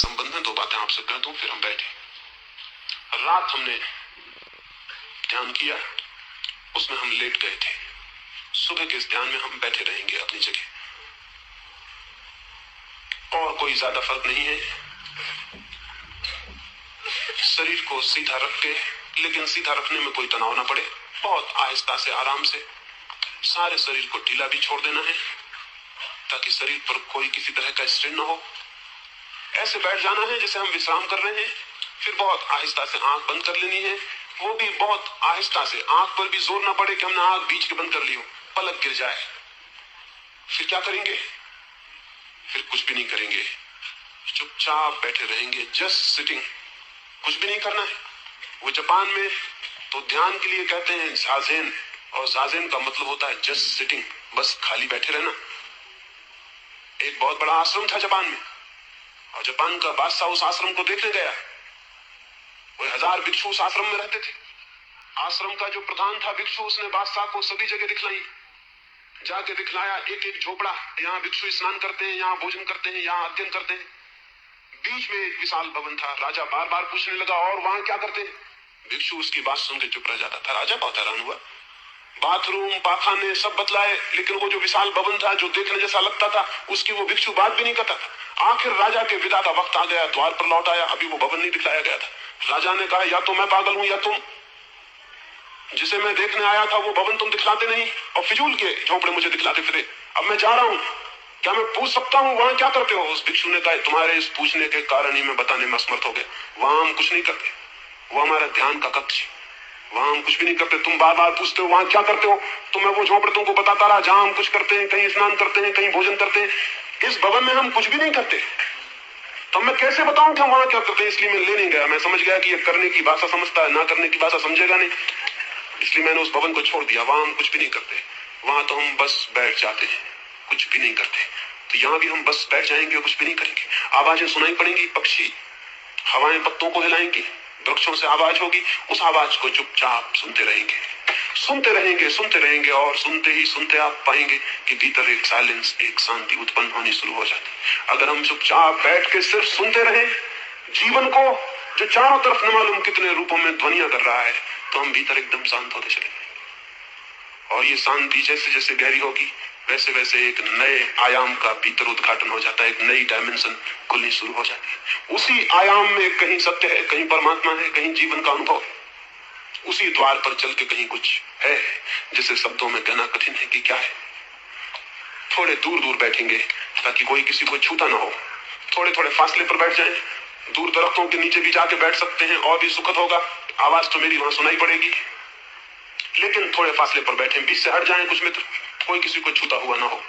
संबंध में 2 बातें आपसे कह दूं, फिर हम बैठे। रात हमने ध्यान किया, उसमें हम लेट गए थे। सुबह के इस ध्यान में हम बैठे रहेंगे अपनी जगह, और कोई ज्यादा फर्क नहीं है। शरीर को सीधा रख के, लेकिन सीधा रखने में कोई तनाव ना पड़े, बहुत आहिस्ता से, आराम से सारे शरीर को ढीला भी छोड़ देना है, ताकि शरीर पर कोई किसी तरह का स्ट्रेन ना हो। ऐसे बैठ जाना है जैसे हम विश्राम कर रहे हैं। फिर बहुत आहिस्ता से आंख बंद कर लेनी है, वो भी बहुत आहिस्ता से। आंख पर भी जोर ना पड़े कि हमने आंख बीच के बंद कर ली हो, पलक गिर जाए। फिर क्या करेंगे? फिर कुछ भी नहीं करेंगे, चुपचाप बैठे रहेंगे, जस्ट सिटिंग, कुछ भी नहीं करना है। वो जापान में तो ध्यान के लिए कहते हैं जाजेन, और जाजेन का मतलब होता है जस्ट सिटिंग, बस खाली बैठे रहना। एक बहुत बड़ा आश्रम था जापान में, और जापान का बादशाह उस आश्रम को देखने गया। वो 1000 भिक्षु उस आश्रम में रहते थे। आश्रम का जो प्रधान था भिक्षु, उसने बादशाह को सभी जगह दिखलाई, जाके दिखलाया एक एक झोपड़ा, यहाँ भिक्षु स्नान करते हैं, यहाँ भोजन करते हैं, यहाँ अध्ययन करते हैं। बीच में एक विशाल भवन था। राजा बार बार पूछने लगा, और वहां क्या करते हैं? भिक्षु उसकी बात सुन के चुप रह जाता था। राजा बहुत हैरान हुआ, बाथरूम, पाखाने सब बतलाए, लेकिन वो जो विशाल भवन था, जो देखने जैसा लगता था, उसकी वो भिक्षु बात भी नहीं करता था। आखिर राजा के विदा का वक्त आ गया, द्वार पर लौट आया, अभी वो भवन नहीं दिखलाया गया था। राजा ने कहा, या तो मैं पागल हूं, या तुम, जिसे मैं देखने आया था वो भवन तुम दिखलाते नहीं, और फिजूल के झोपड़े मुझे दिखलाते फिरे। अब मैं जा रहा हूं, क्या मैं पूछ सकता हूं वहां क्या करते हो? उस भिक्षु ने कहा, तुम्हारे इस पूछने के कारण ही मैं बताने में असमर्थ हो गया। वहां हम कुछ नहीं करते, वो हमारा ध्यान का कक्ष, वहां हम कुछ भी नहीं करते। तुम बार बार पूछते हो वहां क्या करते हो, तो मैं वो झोपड़े तुमको बताता रहा जहां हम कुछ करते हैं, कहीं स्नान करते हैं, कहीं भोजन करते हैं। इस भवन में हम कुछ भी नहीं करते, तो मैं कैसे बताऊं कि हम वहां क्या करते हैं? इसलिए मैं ले नहीं गया। मैं समझ गया कि ये करने की भाषा समझता है, ना करने की भाषा समझेगा नहीं, इसलिए मैंने उस भवन को छोड़ दिया। वहां हम कुछ भी नहीं करते, वहां तो हम बस बैठ जाते हैं, कुछ भी नहीं करते। तो यहाँ भी हम बस बैठ जाएंगे और कुछ भी नहीं करेंगे। आवाजें सुनाई पड़ेंगी, पक्षी, हवाएं पत्तों को हिलाएंगी, वृक्षों से आवाज होगी, उस आवाज को चुपचाप सुनते रहेंगे, सुनते रहेंगे, सुनते रहेंगे, और सुनते ही सुनते आप पाएंगे कि भीतर एक साइलेंस, एक शांति उत्पन्न होनी शुरू हो जाती। अगर हम चुपचाप बैठ के सिर्फ सुनते रहे जीवन को, जो चारों तरफ न मालूम कितने रूपों में ध्वनियां कर रहा है, तो हम भीतर एकदम शांत होते चले जाएंगे। और ये शांति जैसे जैसे गहरी होगी, वैसे वैसे एक नए आयाम का भीतर उद्घाटन हो जाता है, एक नई डायमेंशन खुलनी शुरू हो जाती है। उसी आयाम में कहीं सत्य है, कहीं परमात्मा है, कहीं जीवन का अनुभव है। उसी द्वार पर चल के कहीं कुछ है जिसे शब्दों में कहना कठिन है कि क्या है। थोड़े दूर दूर बैठेंगे ताकि कोई किसी को छूता ना हो, थोड़े थोड़े फासले पर बैठ जाएं। दूर दरख्तों के नीचे भी जाके बैठ सकते हैं, और भी सुखद होगा। आवाज तो मेरी वहां सुनाई पड़ेगी, लेकिन थोड़े फासले पर बैठे, बीच से हट जाएं कुछ मित्र, कोई किसी को छूता हुआ ना हो।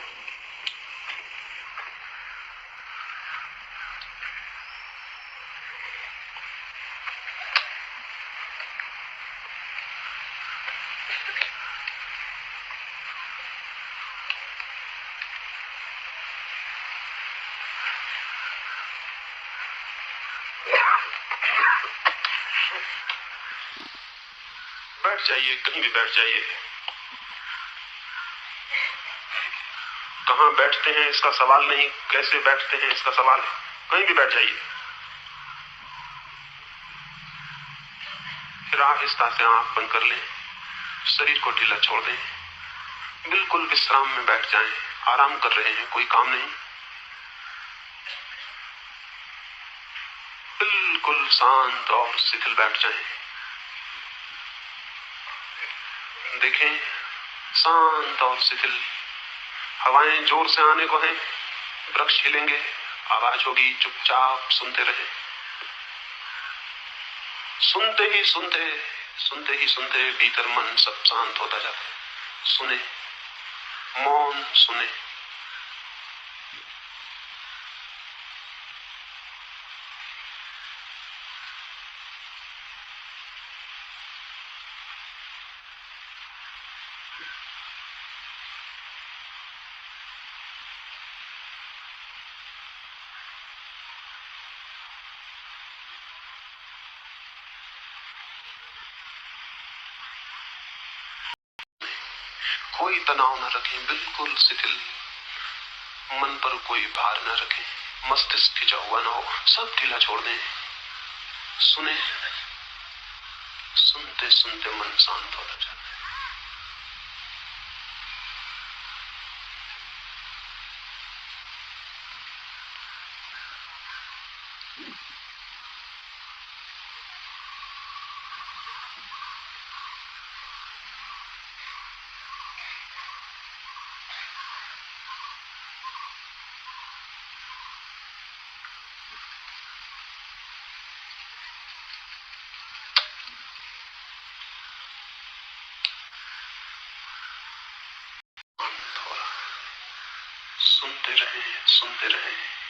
बैठ जाइए, कहीं भी बैठ जाइए। कहां बैठते हैं इसका सवाल नहीं, कैसे बैठते हैं इसका सवाल है। कहीं भी बैठ जाइए। फिर आहिस्ता से आंख बंद कर लें, शरीर को ढीला छोड़ दें, बिल्कुल विश्राम में बैठ जाएं। आराम कर रहे हैं, कोई काम नहीं, बिल्कुल शांत और शिथिल बैठ जाएं। देखें, शांत और शिथिल। हवाएं जोर से आने को हैं, वृक्ष हिलेंगे, आवाज होगी, चुपचाप सुनते रहे। सुनते ही सुनते, सुनते ही सुनते भीतर मन सब शांत होता जाता है। सुने, मौन सुने। कोई तनाव न रखें, बिल्कुल शिथिल। मन पर कोई भार न रखें। मस्तिष्क खिंचा हुआ ना हो, सब ढीला छोड़ दें। सुने, सुनते सुनते मन शांत होता जाता है। सुनते रहें, सुनते रहें।